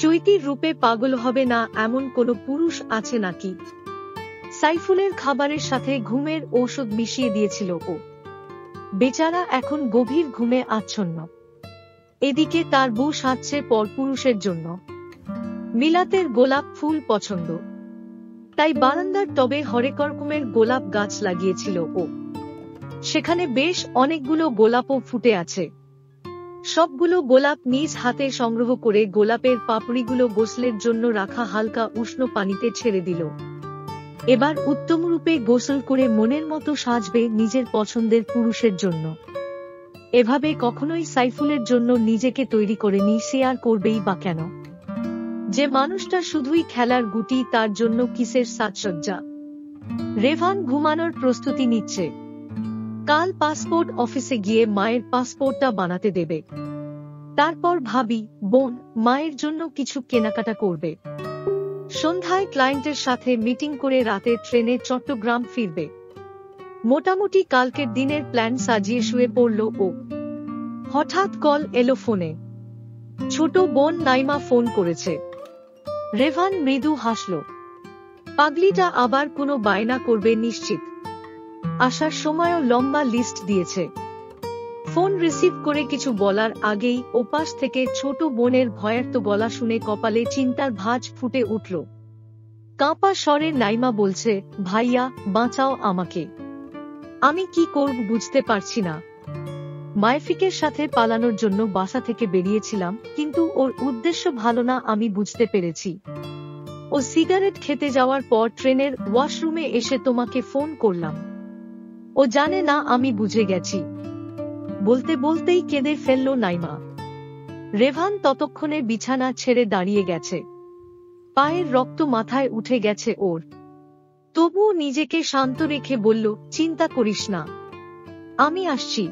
চৈতির রূপে পাগল হবে না এমন কোনো পুরুষ আছে নাকি? সাইফুলের খাবারের সাথে ঘুমের ঔষধ মিশিয়ে দিয়েছিল ও। বেচারা এখন গভীর ঘুমে আচ্ছন্ন। এদিকে তার বউ সাজছে পরপুরুষের জন্য। মিলাতের গোলাপ ফুল পছন্দ, তাই বারান্দার টবে হরেক রকমের গোলাপ গাছ লাগিয়েছিল ও। সেখানে বেশ অনেকগুলো গোলাপও ফুটে আছে। সবগুলো গোলাপ নিজ হাতে সংগ্রহ করে গোলাপের পাপড়িগুলো গোসলের জন্য রাখা হালকা উষ্ণ পানিতে ছেড়ে দিল। এবার উত্তমরূপে গোসল করে মনের মতো সাজবে নিজের পছন্দের পুরুষের জন্য। এভাবে কখনোই সাইফুলের জন্য নিজেকে তৈরি করেনি, সে আর করবেই বা কেন? যে মানুষটা শুধুই খেলার গুটি, তার জন্য কিসের সাজসজ্জা? রেভান ঘুমানোর প্রস্তুতি নিচ্ছে। কাল পাসপোর্ট অফিসে গিয়ে মায়ের পাসপোর্টটা বানাতে দেবে। তারপর ভাবি বোন মায়ের জন্য কিছু কেনাকাটা করবে। সন্ধ্যায় ক্লায়েন্টের সাথে মিটিং করে রাতে ট্রেনে চট্টগ্রাম ফিরবে। মোটামুটি কালকের দিনের প্ল্যান সাজিয়ে শুয়ে পড়ল ও। হঠাৎ কল এলো ফোনে। ছোট বোন নাইমা ফোন করেছে। রেভান মৃদু হাসল। পাগলিটা আবার কোনো বায়না করবে নিশ্চিত। আসার সময়ও লম্বা লিস্ট দিয়েছে। ফোন রিসিভ করে কিছু বলার আগেই ওপাশ থেকে ছোট বোনের ভয়ার্ত গলা শুনে কপালে চিন্তার ভাঁজ ফুটে উঠল। কাঁপা স্বরে নাইমা বলছে, ভাইয়া বাঁচাও আমাকে, আমি কি করব বুঝতে পারছি না। মাইফিকের সাথে পালানোর জন্য বাসা থেকে বেরিয়েছিলাম, কিন্তু ওর উদ্দেশ্য ভালো না আমি বুঝতে পেরেছি। ও সিগারেট খেতে যাওয়ার পর ট্রেনের ওয়াশরুমে এসে তোমাকে ফোন করলাম। ও জানে না আমি বুঝে গেছি। বলতে বলতেই কেঁদে ফেলল নাইমা। রেভান ততক্ষণে বিছানা ছেড়ে দাঁড়িয়ে গেছে। পায়ের রক্ত মাথায় উঠে গেছে ওর। তবুও নিজেকে শান্ত রেখে বলল, চিন্তা করিস না, আমি আসছি।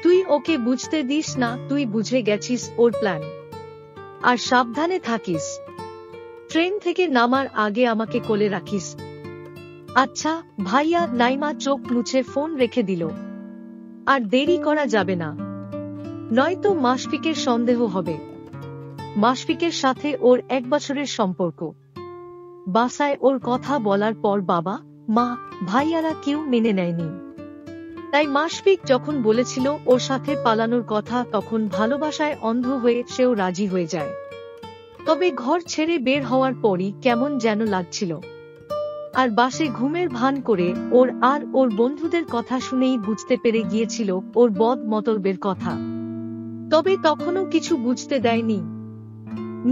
তুই ওকে বুঝতে দিস না, তুই বুঝে গেছিস ওর প্ল্যান। আর সাবধানে থাকিস। ট্রেন থেকে নামার আগে আমাকে কোলে রাখিস। আচ্ছা ভাইয়া। নাইমা চোখ মুছে ফোন রেখে দিল। আর দেরি করা যাবে না, নয়তো মাশফিকের সন্দেহ হবে। মাশফিকের সাথে ওর 1 বছরের সম্পর্ক। বাসায় ওর কথা বলার পর বাবা মা ভাইয়ারা কেউ মেনে নেয়নি। তাই মাশফিক যখন বলেছিল ওর সাথে পালানোর কথা, তখন ভালোবাসায় অন্ধ হয়ে সেও রাজি হয়ে যায়। তবে ঘর ছেড়ে বের হওয়ার পরই কেমন যেন লাগছিল। আর বাসে ঘুমের ভান করে ওর আর ওর বন্ধুদের কথা শুনেই বুঝতে পেরে গিয়েছিল ওর বদ মতলবের কথা। তবে তখনও কিছু বুঝতে দেয়নি।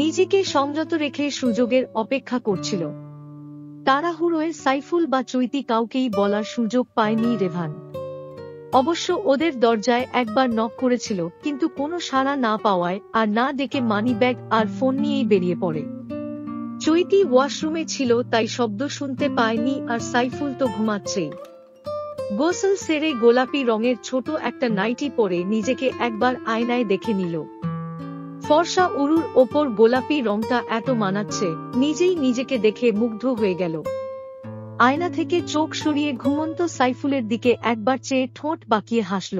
নিজেকে সংযত রেখে সুযোগের অপেক্ষা করছিল। তাড়াহুড়োয় সাইফুল বা চৈতি কাউকেই বলার সুযোগ পায়নি রেভান। অবশ্য ওদের দরজায় একবার নক করেছিল, কিন্তু কোনো সাড়া না পাওয়ায় আর না ডেকে মানি ব্যাগ আর ফোন নিয়েই বেরিয়ে পড়ে। চৈতি ওয়াশরুমে ছিল, তাই শব্দ শুনতে পায়নি, আর সাইফুল তো ঘুমাচ্ছেই। গোসল সেরে গোলাপি রঙের ছোট একটা নাইটি পরে নিজেকে একবার আয়নায় দেখে নিল। ফর্সা উরুর ওপর গোলাপি রংটা এত মানাচ্ছে, নিজেই নিজেকে দেখে মুগ্ধ হয়ে গেল। আয়না থেকে চোখ সরিয়ে ঘুমন্ত সাইফুলের দিকে একবার চেয়ে ঠোঁট বাঁকিয়ে হাসল।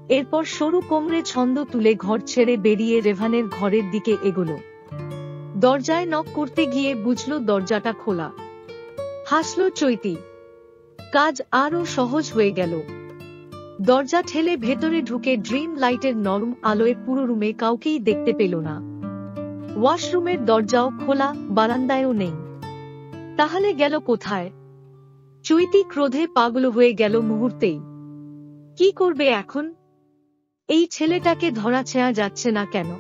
এরপর সরু কোমরে ছন্দ তুলে ঘর ছেড়ে বেরিয়ে রেভানের ঘরের দিকে এগোল। দরজায় নক করতে গিয়ে বুঝল দরজাটা খোলা। হাসল চৈতি। কাজ আরও সহজ হয়ে গেল। দরজা ঠেলে ভেতরে ঢুকে ড্রিম লাইটের নরম আলোয় পুরো রুমে কাউকেই দেখতে পেল না। ওয়াশরুমের দরজাও খোলা, বারান্দায়ও নেই। তাহলে গেল কোথায়? চৈতি ক্রোধে পাগল হয়ে গেল মুহূর্তেই। কি করবে এখন? এই ছেলেটাকে ধরাছেঁয়া যাচ্ছে না কেন?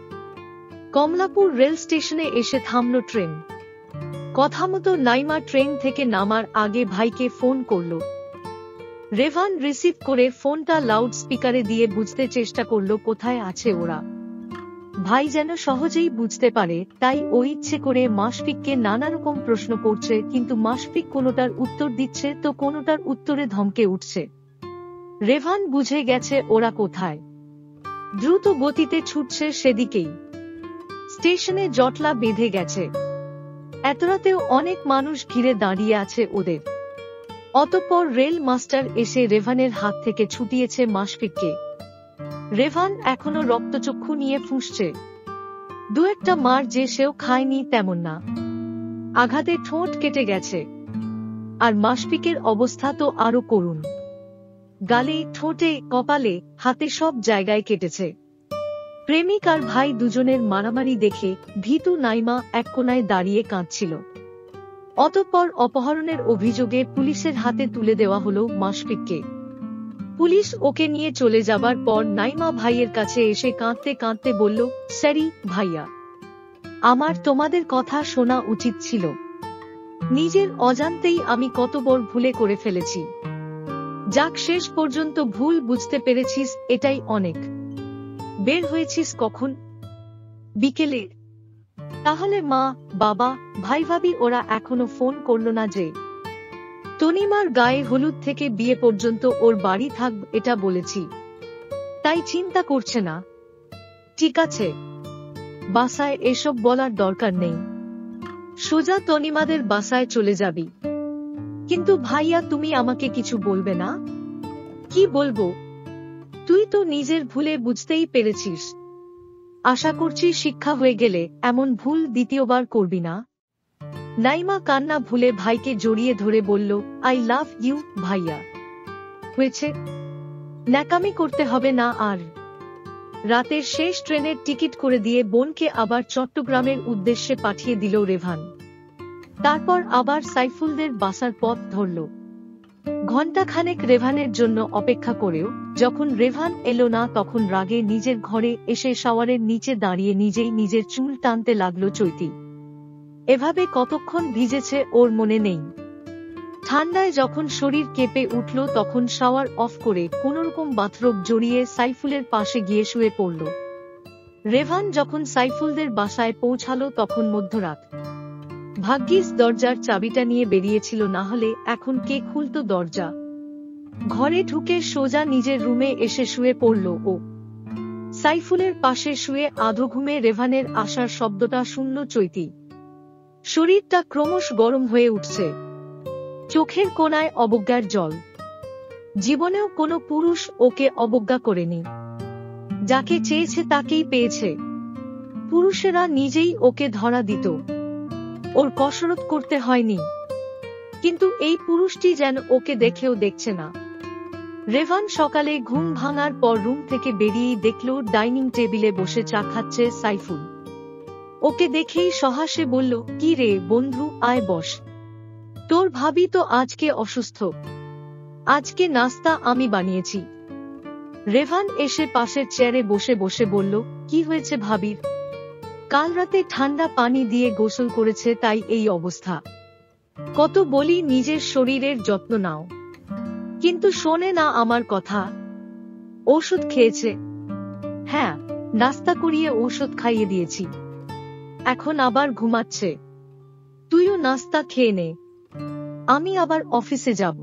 কমলাপুর রেল স্টেশনে এসে থামল ট্রেন। কথা মতো নাইমা ট্রেন থেকে নামার আগে ভাইকে ফোন করল। রেভান রিসিভ করে ফোনটা লাউড স্পিকারে দিয়ে বুঝতে চেষ্টা করল কোথায় আছে ওরা। ভাই যেন সহজেই বুঝতে পারে, তাই ও ইচ্ছে করে মাশফিককে নানারকম প্রশ্ন করছে, কিন্তু মাশফিক কোনোটার উত্তর দিচ্ছে তো কোনোটার উত্তরে ধমকে উঠছে। রেভান বুঝে গেছে ওরা কোথায়। দ্রুত গতিতে ছুটছে সেদিকেই। স্টেশনে জটলা বেঁধে গেছে। এতরাতেও অনেক মানুষ ঘিরে দাঁড়িয়ে আছে ওদের। অতঃপর রেল মাস্টার এসে রেভানের হাত থেকে ছুটিয়েছে মাশফিককে। রেভান এখনো রক্তচক্ষু নিয়ে ফুঁসছে। দু একটা মার যে সেও খায়নি তেমন না, আঘাতে ঠোঁট কেটে গেছে। আর মাসফিকের অবস্থা তো আরো করুণ, গালে, ঠোঁটে, কপালে, হাতে সব জায়গায় কেটেছে। প্রেমিক আর ভাই দুজনের মারামারি দেখে ভীতু নাইমা এক কোনায় দাঁড়িয়ে কাঁদছিল। অতঃপর অপহরণের অভিযোগে পুলিশের হাতে তুলে দেওয়া হলো মাসফিককে। পুলিশ ওকে নিয়ে চলে যাবার পর নাইমা ভাইয়ের কাছে এসে কাঁদতে কাঁদতে বলল, সরি ভাইয়া, আমার তোমাদের কথা শোনা উচিত ছিল। নিজের অজান্তেই আমি কত বড় ভুলে করে ফেলেছি। যাক, শেষ পর্যন্ত ভুল বুঝতে পেরেছিস, এটাই অনেক। বের হয়েছিস কখন? বিকেলে। তাহলে মা, বাবা, ভাই ভাবি ওরা এখনো ফোন করল না যে? তনিমার গায়ে হলুদ থেকে বিয়ে পর্যন্ত ওর বাড়ি থাকবে এটা বলেছি, তাই চিন্তা করছে না। ঠিক আছে, বাসায় এসব বলার দরকার নেই, সোজা তনিমাদের বাসায় চলে যাবি। কিন্তু ভাইয়া, তুমি আমাকে কিছু বলবে না? কি বলবো? তুই তো নিজের ভুলে বুঝতেই পেরেছিস। আশা করছি শিক্ষা হয়ে গেলে এমন ভুল দ্বিতীয়বার করবি না। নাইমা কান্না ভুলে ভাইকে জড়িয়ে ধরে বলল, আই লাভ ইউ ভাইয়া। হয়েছে, ন্যাকামি করতে হবে না আর। রাতের শেষ ট্রেনের টিকিট করে দিয়ে বোনকে আবার চট্টগ্রামের উদ্দেশ্যে পাঠিয়ে দিল রেভান। তারপর আবার সাইফুলদের বাসার পথ ধরল। ঘণ্টাখানেক রেভানের জন্য অপেক্ষা করেও যখন রেভান এলো না, তখন রাগে নিজের ঘরে এসে শাওয়ারের নিচে দাঁড়িয়ে নিজেই নিজের চুল টানতে লাগলো চৈতি। এভাবে কতক্ষণ ভিজেছে ওর মনে নেই। ঠান্ডায় যখন শরীর কেঁপে উঠল, তখন শাওয়ার অফ করে কোনরকম বাথরোব জড়িয়ে সাইফুলের পাশে গিয়ে শুয়ে পড়ল। রেভান যখন সাইফুলদের বাসায় পৌঁছালো তখন মধ্যরাত। ভাগ্যিস দরজার চাবিটা নিয়ে বেরিয়েছিল, না হলে এখন কে খুলতো দরজা? ঘরে ঢুকে সোজা নিজের রুমে এসে শুয়ে পড়ল ও। সাইফুলের পাশে শুয়ে আধো ঘুমে রেভানের আসার শব্দটা শুনল চৈতি। শরীরটা ক্রমশ গরম হয়ে উঠছে, চোখের কোণায় অবজ্ঞার জল। জীবনেও কোনো পুরুষ ওকে অবজ্ঞা করেনি, যাকে চেয়েছে তাকেই পেয়েছে। পুরুষেরা নিজেই ওকে ধরা দিত, ওর কসরত করতে হয়নি। কিন্তু এই পুরুষটি যেন ওকে দেখেও দেখছে না। রেভান সকালে ঘুম ভাঙার পর রুম থেকে বেরিয়েই দেখল ডাইনিং টেবিলে বসে চা খাচ্ছে সাইফুল। ওকে দেখেই সহাসে বলল, কি রে বন্ধু, আয় বস। তোর ভাবি তো আজকে অসুস্থ, আজকে নাস্তা আমি বানিয়েছি। রেভান এসে পাশের চেয়ারে বসে বসে বলল, কি হয়েছে ভাবির? কাল রাতে ঠান্ডা পানি দিয়ে গোসল করেছে, তাই এই অবস্থা। কত বলি নিজের শরীরের যত্ন নাও, কিন্তু শোনে না আমার কথা। ঔষধ খেয়েছে? হ্যাঁ, নাস্তা করিয়ে ঔষধ খাইয়ে দিয়েছি, এখন আবার ঘুমাচ্ছে। তুইও নাস্তা খেয়ে নে, আমি আবার অফিসে যাব।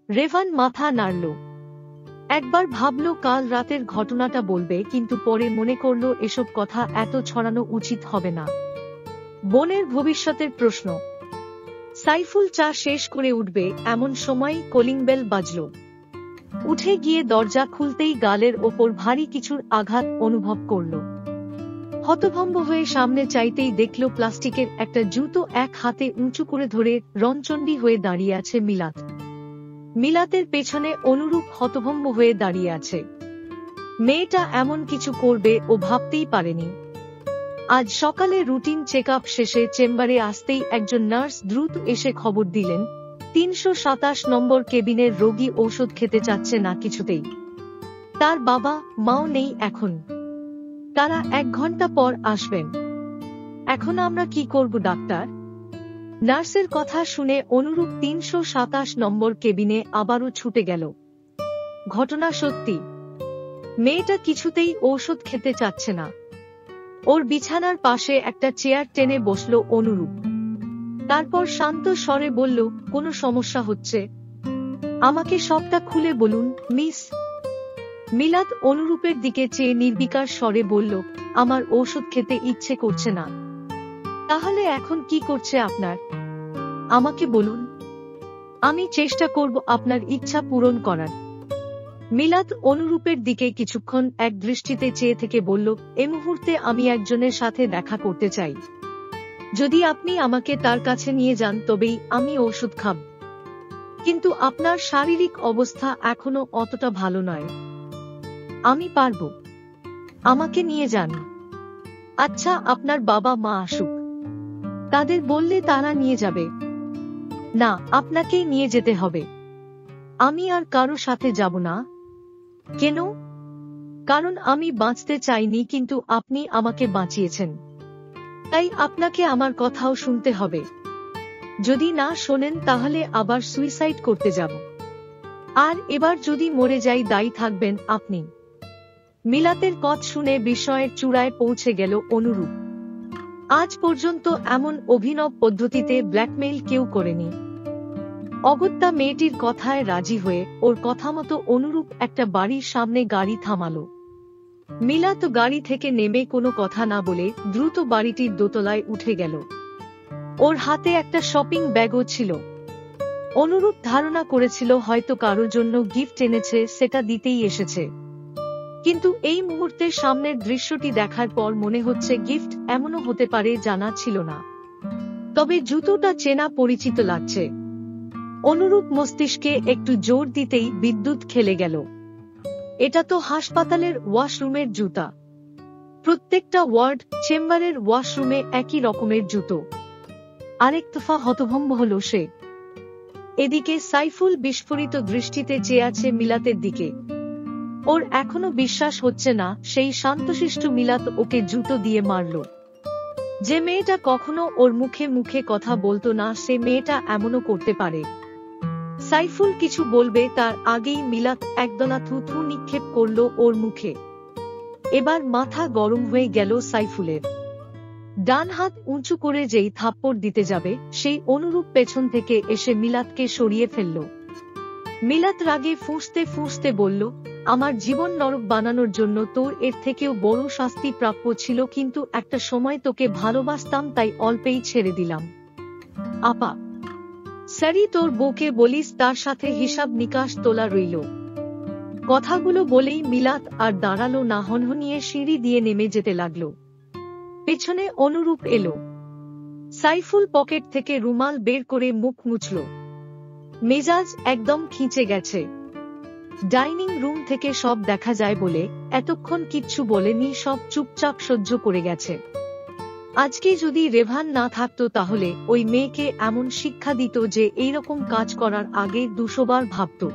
রেভান মাথা নাড়ল। একবার ভাবল কাল রাতের ঘটনাটা বলবে, কিন্তু পরে মনে করল এসব কথা এত ছড়ানো উচিত হবে না। বোনের ভবিষ্যতের প্রশ্ন। সাইফুল চা শেষ করে উঠবে এমন সময় কলিং বেল বাজল। উঠে গিয়ে দরজা খুলতেই গালের ওপর ভারী কিছুর আঘাত অনুভব করল। হতভম্ব হয়ে সামনে চাইতেই দেখল প্লাস্টিকের একটা জুতো এক হাতে উঁচু করে ধরে রণচণ্ডী হয়ে দাঁড়িয়ে আছে মিলাত। মিলাতের পেছনে অনুরূপ হতভম্ব হয়ে দাঁড়িয়ে আছে। মেয়েটা এমন কিছু করবে ও ভাবতেই পারেনি। আজ সকালে রুটিন চেকআপ শেষে চেম্বারে আসতেই একজন নার্স দ্রুত এসে খবর দিলেন, ৩২৭ নম্বর কেবিনের রোগী ঔষধ খেতে চাচ্ছে না কিছুতেই। তার বাবা মাও নেই এখন, তারা ১ ঘন্টা পর আসবেন। এখন আমরা কি করব ডাক্তার? নার্সের কথা শুনে অনুরূপ ৩২৭ নম্বর কেবিনে আবারও ছুটে গেল। ঘটনা সত্যি, মেয়েটা কিছুতেই ঔষধ খেতে চাচ্ছে না। ওর বিছানার পাশে একটা চেয়ার টেনে বসল অনুরূপ। তারপর শান্ত স্বরে বলল, কোনো সমস্যা হচ্ছে? আমাকে সবটা খুলে বলুন মিস। মিলাত অনুরূপের দিকে চেয়ে নির্বিকার স্বরে বলল, আমার ঔষধ খেতে ইচ্ছে করছে না। তাহলে এখন কি করছে আপনার? আমাকে বলুন, আমি চেষ্টা করব আপনার ইচ্ছা পূরণ করার। মিলাত অনুরূপের দিকে কিছুক্ষণ এক দৃষ্টিতে চেয়ে থেকে বলল, এই মুহূর্তে আমি একজনের সাথে দেখা করতে চাই। যদি আপনি আমাকে তার কাছে নিয়ে যান তবেই আমি ওষুধ খাব। কিন্তু আপনার শারীরিক অবস্থা এখনো অতটা ভালো নয়। আমি পারব। আমাকে নিয়ে যান। আচ্ছা, আপনার বাবা মা আসুক। তাদের বললে তারা নিয়ে যাবে। না, আপনাকেই নিয়ে যেতে হবে। আমি আর কারো সাথে যাব না। কেন? কারণ আমি বাঁচতে চাইনি, কিন্তু আপনি আমাকে বাঁচিয়েছেন। তাই আপনাকে আমার কথাও শুনতে হবে। যদি না শোনেন তাহলে আবার সুইসাইড করতে যাব। আর এবার যদি মরে যাই দায়ী থাকবেন আপনি। মিলাতের কথা শুনে বিস্ময়ের চূড়ায় পৌঁছে গেল অনুরূপ। আজ পর্যন্ত এমন অভিনব পদ্ধতিতে ব্ল্যাকমেইল কেউ করেনি। অগত্যা মেয়েটির কথায় রাজি হয়ে ওর কথা মতো অনুরূপ একটা বাড়ির সামনে গাড়ি থামালো। মিলাত গাড়ি থেকে নেমে কোনো কথা না বলে দ্রুত বাড়িটির দোতলায় উঠে গেল। ওর হাতে একটা শপিং ব্যাগও ছিল। অনুরূপ ধারণা করেছিল হয়তো কারোর জন্য গিফট এনেছে, সেটা দিতেই এসেছে। কিন্তু এই মুহূর্তে সামনের দৃশ্যটি দেখার পর মনে হচ্ছে গিফট এমনও হতে পারে, জানা ছিল না। তবে জুতোটা চেনা পরিচিত লাগছে। অনুরূপ মস্তিষ্কে একটু জোর দিতেই বিদ্যুৎ খেলে গেল। এটা তো হাসপাতালের ওয়াশরুমের জুতা। প্রত্যেকটা ওয়ার্ড চেম্বারের ওয়াশরুমে একই রকমের জুতো। আরেক দফা হতভম্ব হল সে। এদিকে সাইফুল বিস্ফোরিত দৃষ্টিতে চেয়ে আছে মিলাতের দিকে। ওর এখনো বিশ্বাস হচ্ছে না সেই শান্তশিষ্ট মিলাত ওকে জুতো দিয়ে মারল। যে মেয়েটা কখনো ওর মুখে মুখে কথা বলতো না, সে মেয়েটা এমনও করতে পারে। সাইফুল কিছু বলবে তার আগেই মিলাত একদলা থুথু নিক্ষেপ করল ওর মুখে। এবার মাথা গরম হয়ে গেল সাইফুলের। ডান হাত উঁচু করে যেই থাপ্পড় দিতে যাবে, সেই অনুরূপ পেছন থেকে এসে মিলাতকে সরিয়ে ফেলল। মিলাত রাগে ফুঁসতে ফুঁসতে বলল, আমার জীবন নরক বানানোর জন্য তোর এর থেকেও বড় শাস্তি প্রাপ্য ছিল, কিন্তু একটা সময় তোকে ভালোবাসতাম তাই অল্পেই ছেড়ে দিলাম। আপা স্যারি, তোর বউকে বলিস তার সাথে হিসাব নিকাশ তোলা রইল। কথাগুলো বলেই মিলাত আর দাঁড়ালো না, হনহনিয়ে সিঁড়ি দিয়ে নেমে যেতে লাগল। পেছনে অনুরূপ এলো। সাইফুল পকেট থেকে রুমাল বের করে মুখ মুছল। মেজাজ একদম খিঁচে গেছে। ডাইনিং রুম থেকে সব দেখা যায় বলে এতক্ষণ কিচ্ছু বলেনি, সব চুপচাপ সহ্য করে গেছে। আজকে যদি রেভান না থাকতো তাহলে ওই মেয়েকে এমন শিক্ষা দিত যে এইরকম কাজ করার আগে 200 বার ভাবত।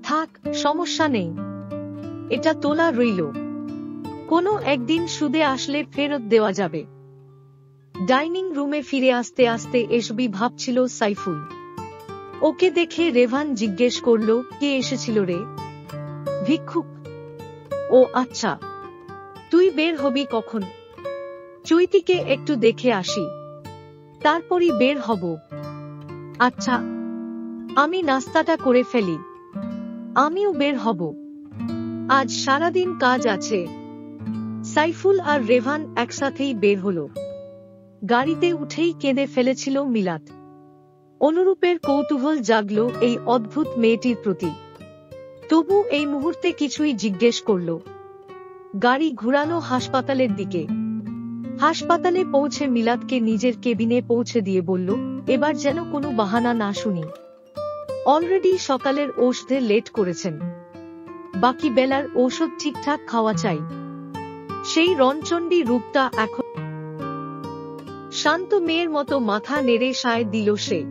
থাক, সমস্যা নেই, এটা তোলা রইল, কোনো একদিন সুদে আসলে ফেরত দেওয়া যাবে। ডাইনিং রুমে ফিরে আসতে আসতে এসবই ভাবছিল সাইফুল। ওকে দেখে রেভান জিজ্ঞেস করল, কে এসেছিল রে? ভিক্ষুক। ও আচ্ছা, তুই বের হবি কখন? চৈতিকে একটু দেখে আসি, তারপরই বের হব। আচ্ছা, আমি নাস্তাটা করে ফেলি, আমিও বের হব, আজ সারাদিন কাজ আছে। সাইফুল আর রেভান একসাথেই বের হলো। গাড়িতে উঠেই কেঁদে ফেলেছিল মিলাত। অনুরূপের কৌতূহল জাগল এই অদ্ভুত মেয়েটির প্রতি। তবু এই মুহূর্তে কিছুই জিজ্ঞেস করল। গাড়ি ঘুরানো হাসপাতালের দিকে। হাসপাতালে পৌঁছে মিলাতকে নিজের কেবিনে পৌঁছে দিয়ে বলল, এবার যেন কোনো বাহানা না শুনি। অলরেডি সকালের ঔষধে লেট করেছেন, বাকি বেলার ঔষধ ঠিকঠাক খাওয়া চাই। সেই রণচণ্ডী রূপটা এখন। শান্ত মেয়ের মতো মাথা নেড়ে সায় দিল সে,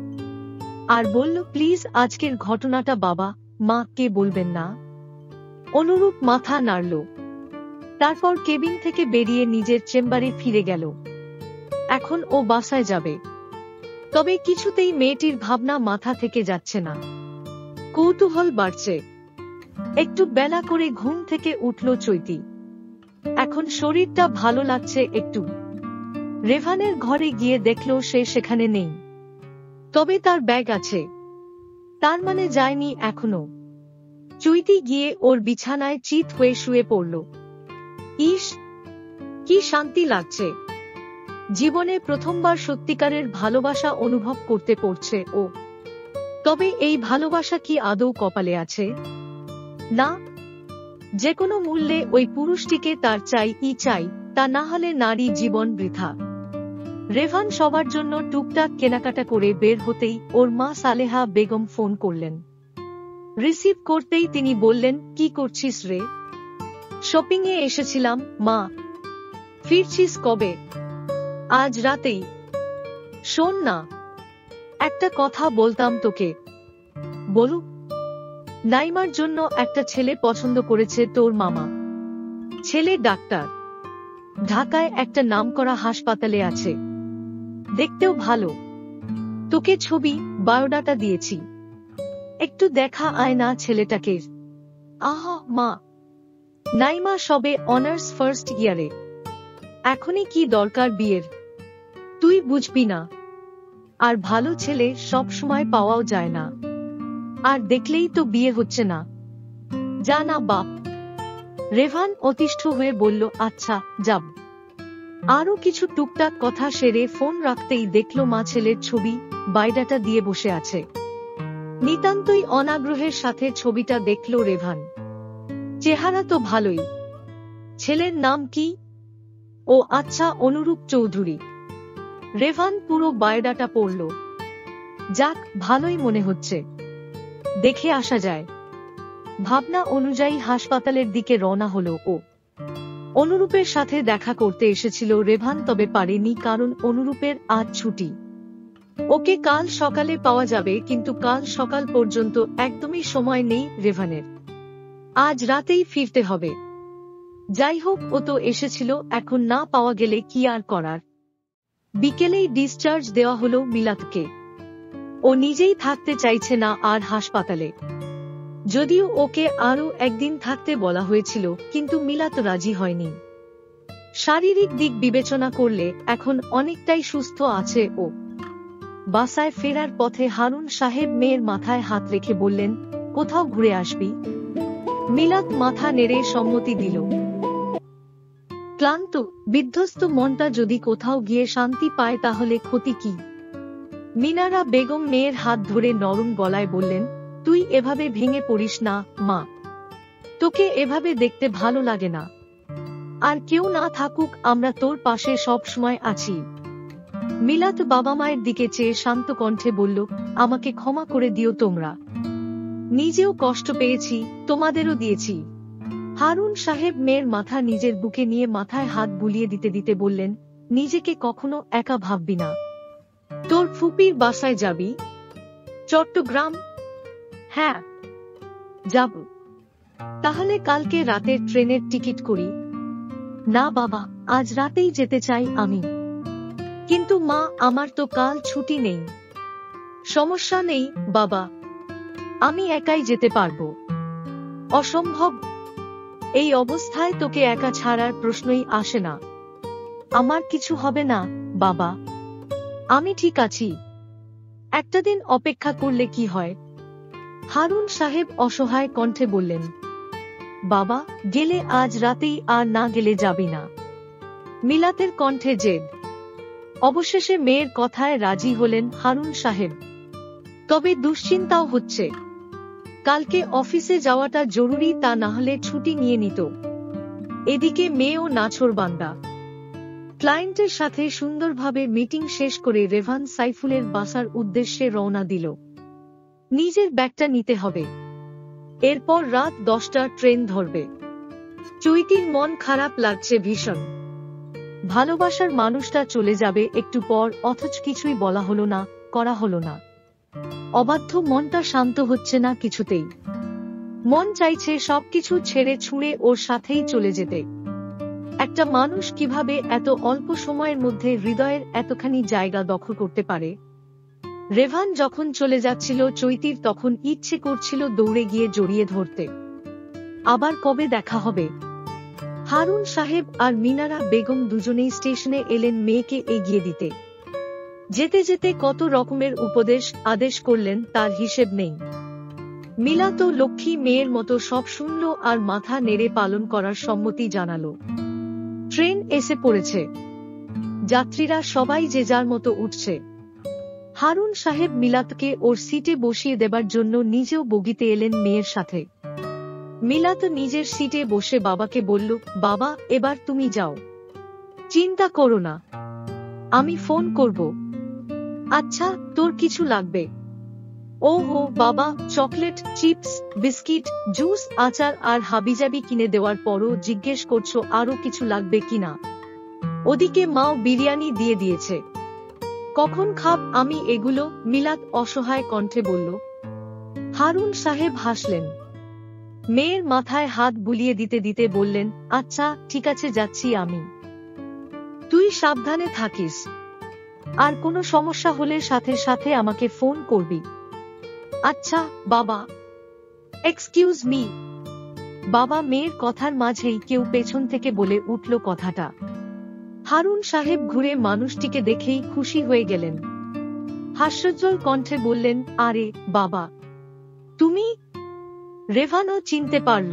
আর বলল, প্লিজ আজকের ঘটনাটা বাবা মা কে বলবেন না। অনুরূপ মাথা নাড়ল। তারপর কেবিন থেকে বেরিয়ে নিজের চেম্বারে ফিরে গেল। এখন ও বাসায় যাবে। তবে কিছুতেই মেয়েটির ভাবনা মাথা থেকে যাচ্ছে না। কৌতূহল বাড়ছে। একটু বেলা করে ঘুম থেকে উঠল চৈতি। এখন শরীরটা ভালো লাগছে একটু। রেভানের ঘরে গিয়ে দেখল সে সেখানে নেই। তবে তার ব্যাগ আছে, তার মানে যায়নি এখনো। চৈতি গিয়ে ওর বিছানায় চিত হয়ে শুয়ে পড়ল। ইস, কি শান্তি লাগছে। জীবনে প্রথমবার সত্যিকারের ভালোবাসা অনুভব করতে পড়ছে ও। তবে এই ভালোবাসা কি আদৌ কপালে আছে? না, যে কোনো মূল্যে ওই পুরুষটিকে তার চাই, তা না হলে নারী জীবন বৃথা। রেভান সবার জন্য টুকটাক কেনাকাটা করে বের হতেই ওর মা সালেহা বেগম ফোন করলেন। রিসিভ করতেই তিনি বললেন, কি করছিস রে? শপিংয়ে এসেছিলাম মা। ফিরছিস কবে? আজ রাতেই। শোন না, একটা কথা বলতাম তোকে। বলুক। নাইমার জন্য একটা ছেলে পছন্দ করেছে তোর মামা। ছেলে ডাক্তার, ঢাকায় একটা নামকরা হাসপাতালে আছে, দেখতেও ভালো। তোকে ছবি বায়োডাটা দিয়েছি, একটু দেখা আয় না ছেলেটাকে। আহা মা, নাইমা সবে অনার্স ফার্স্ট ইয়ারে, এখনই কি দরকার বিয়ের? তুই বুঝবি না। আর ভালো ছেলে সব সময় পাওয়াও যায় না, আর দেখলেই তো বিয়ে হচ্ছে না। যা না বাপ। রেভান অতিষ্ঠ হয়ে বলল, আচ্ছা যাব। আরো কিছু টুকটাক কথা সেরে ফোন রাখতেই দেখল মা ছেলের ছবি বায়োডাটা দিয়ে বসে আছে। নিতান্তই অনাগ্রহের সাথে ছবিটা দেখল রেভান। চেহারা তো ভালোই। ছেলের নাম কি? ও আচ্ছা, অনুরূপ চৌধুরী। রেভান পুরো বায়োডাটা পড়ল। যাক, ভালোই মনে হচ্ছে, দেখে আসা যায়। ভাবনা অনুযায়ী হাসপাতালের দিকে রওনা হলো ও। অনুরূপের সাথে দেখা করতে এসেছিল রেভান, তবে পারেনি কারণ অনুরূপের আজ ছুটি। ওকে কাল সকালে পাওয়া যাবে, কিন্তু কাল সকাল পর্যন্ত একদমই সময় নেই রেভানের। আজ রাতেই ফিরতে হবে। যাই হোক, ও তো এসেছিল, এখন না পাওয়া গেলে কি আর করার। বিকেলেই ডিসচার্জ দেওয়া হলো মিলাতকে। ও নিজেই থাকতে চাইছে না আর হাসপাতালে। যদিও ওকে আরো একদিন থাকতে বলা হয়েছিল, কিন্তু মিলাত রাজি হয়নি। শারীরিক দিক বিবেচনা করলে এখন অনেকটাই সুস্থ আছে ও। বাসায় ফেরার পথে হারুন সাহেব মেয়ের মাথায় হাত রেখে বললেন, কোথাও ঘুরে আসবি? মিলাত মাথা নেড়ে সম্মতি দিল। ক্লান্ত বিধ্বস্ত মনটা যদি কোথাও গিয়ে শান্তি পায় তাহলে ক্ষতি কি? মিনারা বেগম মেয়ের হাত ধরে নরম গলায় বললেন, তুই এভাবে ভেঙে পড়িস না মা, তোকে এভাবে দেখতে ভালো লাগে না। আর কেউ না থাকুক, আমরা তোর পাশে সব সময় আছি। মিলাত বাবা মায়ের দিকে চেয়ে শান্ত কণ্ঠে বলল, আমাকে ক্ষমা করে দিও তোমরা। নিজেও কষ্ট পেয়েছি, তোমাদেরও দিয়েছি। হারুন সাহেব মেয়ের মাথা নিজের বুকে নিয়ে মাথায় হাত বুলিয়ে দিতে দিতে বললেন, নিজেকে কখনো একা ভাববি না। তোর ফুপির বাসায় যাবি? চট্টগ্রাম? হ্যাঁ যাব। তাহলে কালকে রাতের ট্রেনের টিকিট করি। না বাবা, আজ রাতেই যেতে চাই আমি। কিন্তু মা, আমার তো কাল ছুটি নেই। সমস্যা নেই বাবা, আমি একাই যেতে পারবো। অসম্ভব, এই অবস্থায় তোকে একা ছাড়ার প্রশ্নই আসে না। আমার কিছু হবে না বাবা, আমি ঠিক আছি। একটা দিন অপেক্ষা করলে কি হয়? হারুন সাহেব অসহায় কণ্ঠে বললেন, বাবা, গেলে আজ রাতেই, আর না গেলে যাবি না। মিলাতের কণ্ঠে জেদ। অবশেষে মেয়ের কথায় রাজি হলেন হারুন সাহেব। তবে দুশ্চিন্তাও হচ্ছে, কালকে অফিসে যাওয়াটা জরুরি, তা না হলে ছুটি নিয়ে নিত। এদিকে মেয়েও নাছোড়বান্দা। ক্লায়েন্টের সাথে সুন্দরভাবে মিটিং শেষ করে রেভান সাইফুলের বাসার উদ্দেশ্যে রওনা দিল। নিজের ব্যাগটা নিতে হবে, এরপর রাত 10টার ট্রেন ধরবে। চৈতির মন খারাপ লাগছে ভীষণ। ভালোবাসার মানুষটা চলে যাবে একটু পর, অথচ কিছুই বলা হলো না, করা হলো না। অবাধ্য মনটা শান্ত হচ্ছে না কিছুতেই। মন চাইছে সবকিছু ছেড়ে ছুঁড়ে ওর সাথেই চলে যেতে। একটা মানুষ কিভাবে এত অল্প সময়ের মধ্যে হৃদয়ের এতখানি জায়গা দখল করতে পারে? রেভান যখন চলে যাচ্ছিল চৈতির তখন ইচ্ছে করছিল দৌড়ে গিয়ে জড়িয়ে ধরতে। আবার কবে দেখা হবে? হারুন সাহেব আর মিনারা বেগম দুজনেই স্টেশনে এলেন মেয়েকে এগিয়ে দিতে। যেতে যেতে কত রকমের উপদেশ আদেশ করলেন তার হিসেব নেই। মিলা তো লক্ষ্মী মেয়ের মতো সব শুনল আর মাথা নেড়ে পালন করার সম্মতি জানালো। ট্রেন এসে পড়েছে, যাত্রীরা সবাই যে যার মতো উঠছে। হারুন সাহেব মিলাতকে ওর সিটে বসিয়ে দেবার জন্য নিজেও বগিতে এলেন মেয়ের সাথে। মিলাত নিজের সিটে বসে বাবাকে বলল, বাবা এবার তুমি যাও, চিন্তা করো না, আমি ফোন করব। আচ্ছা, তোর কিছু লাগবে? ওহো বাবা, চকলেট, চিপস, বিস্কিট, জুস, আচার আর হাবিজাবি কিনে দেওয়ার পরও জিজ্ঞেস করছো আরো কিছু লাগবে কিনা? ওদিকে মাও বিরিয়ানি দিয়ে দিয়েছে, কখন খাব আমি এগুলো? মিলাত অসহায় কণ্ঠে বলল। হারুন সাহেব হাসলেন, মেয়ের মাথায় হাত বুলিয়ে দিতে দিতে বললেন, আচ্ছা ঠিক আছে, যাচ্ছি আমি, তুই সাবধানে থাকিস, আর কোনো সমস্যা হলে সাথে সাথে আমাকে ফোন করবি। আচ্ছা বাবা। Excuse me. বাবা মেয়ের কথার মাঝেই কেউ পেছন থেকে বলে উঠল কথাটা। হারুন সাহেব ঘুরে মানুষটিকে দেখেই খুশি হয়ে গেলেন। হাস্যোজ্জ্বল কণ্ঠে বললেন, আরে বাবা, তুমি? রেভানও চিনতে পারল,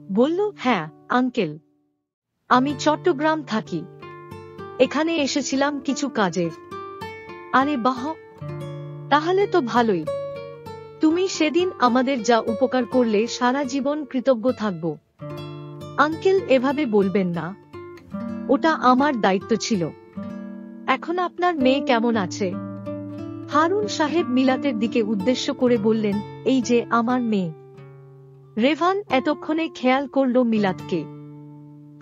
বলল, হ্যাঁ আঙ্কেল, আমি চট্টগ্রাম থাকি, এখানে এসেছিলাম কিছু কাজে। আরে বাহ, তাহলে তো ভালোই, তুমি সেদিন আমাদের যা উপকার করলে সারা জীবন কৃতজ্ঞ থাকব। আঙ্কেল এভাবে বলবেন না, ওটা আমার দায়িত্ব ছিল। এখন আপনার মেয়ে কেমন আছে? হারুন সাহেব মিলাতের দিকে উদ্দেশ্য করে বললেন, এই যে আমার মেয়ে। রেভান এতক্ষণে খেয়াল করল মিলাতকে,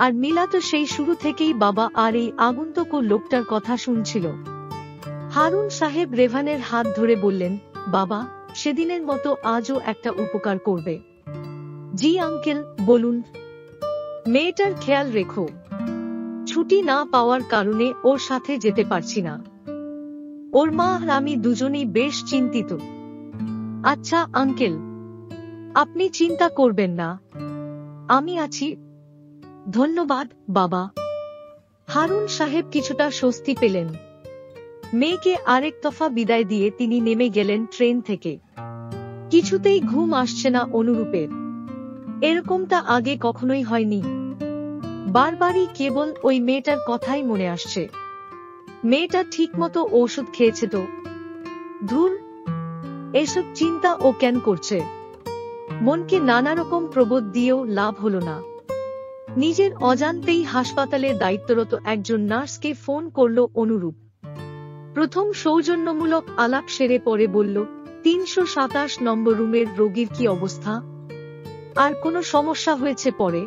আর মিলাত সেই শুরু থেকেই বাবা আর এই আগন্তুক লোকটার কথা শুনছিল। হারুন সাহেব রেভানের হাত ধরে বললেন, বাবা সেদিনের মতো আজও একটা উপকার করবে? জি আঙ্কেল, বলুন। মেয়েটার খেয়াল রেখো, ছুটি না পাওয়ার কারণে ওর সাথে যেতে পারছি না, ওর মা আর আমি দুজনেই বেশ চিন্তিত। আচ্ছা আঙ্কেল, আপনি চিন্তা করবেন না, আমি আছি। ধন্যবাদ বাবা। হারুন সাহেব কিছুটা স্বস্তি পেলেন। মেয়েকে আরেক দফা বিদায় দিয়ে তিনি নেমে গেলেন ট্রেন থেকে। কিছুতেই ঘুম আসছে না অনুরূপের, এরকমটা আগে কখনোই হয়নি। বারবারই কেবল ওই মেয়েটার কথাই মনে আসছে। মেয়েটা ঠিকমতো ঔষধ খেয়েছে তো? ধুর, এসব চিন্তা ও কেন করছে? মনকে নানা রকম প্রবোধ দিয়েও লাভ হলো না। নিজের অজান্তেই হাসপাতালে দায়িত্বরত একজন নার্সকে ফোন করল অনুরূপ। প্রথম সৌজন্যমূলক আলাপ সেরে পরে বলল, ৩২৭ নম্বর রুমের রোগীর কি অবস্থা? আর কোনো সমস্যা হয়েছে পরে?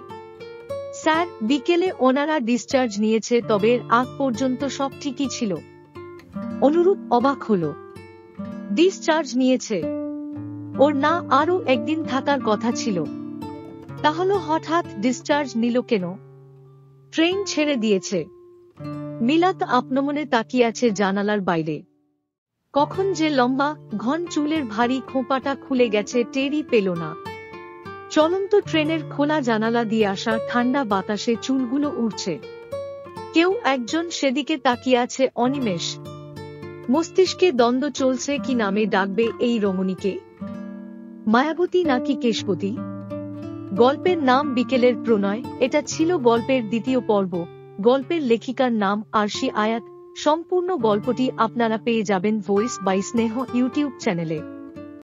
স্যার, বিকেলে ওনারা ডিসচার্জ নিয়েছে, তবে আগ পর্যন্ত সব ঠিকই ছিল। অনুরূপ অবাক হল, ডিসচার্জ নিয়েছে? ওর না আরো একদিন থাকার কথা ছিল, তাহলে হঠাৎ ডিসচার্জ নিল কেন? ট্রেন ছেড়ে দিয়েছে। মিলাত আপনমনে তাকিয়ে আছে জানালার বাইরে। কখন যে লম্বা ঘন চুলের ভারী খোঁপাটা খুলে গেছে টেরই পেল না। চলন্ত ট্রেনের খোলা জানালা দিয়ে আসা ঠান্ডা বাতাসে চুলগুলো উড়ছে। কেউ একজন সেদিকে তাকিয়ে আছে অনিমেষ। মস্তিষ্কে দ্বন্দ্ব চলছে, কি নামে ডাকবে এই রমণীকে, মায়াবতী নাকি কেশবতী? গল্পের নাম বিকেলের প্রণয়। এটা ছিল গল্পের দ্বিতীয় পর্ব। গল্পের লেখিকার নাম আরশি আয়াত। সম্পূর্ণ গল্পটি আপনারা পেয়ে যাবেন ভয়েস বাই স্নেহ ইউটিউব চ্যানেলে।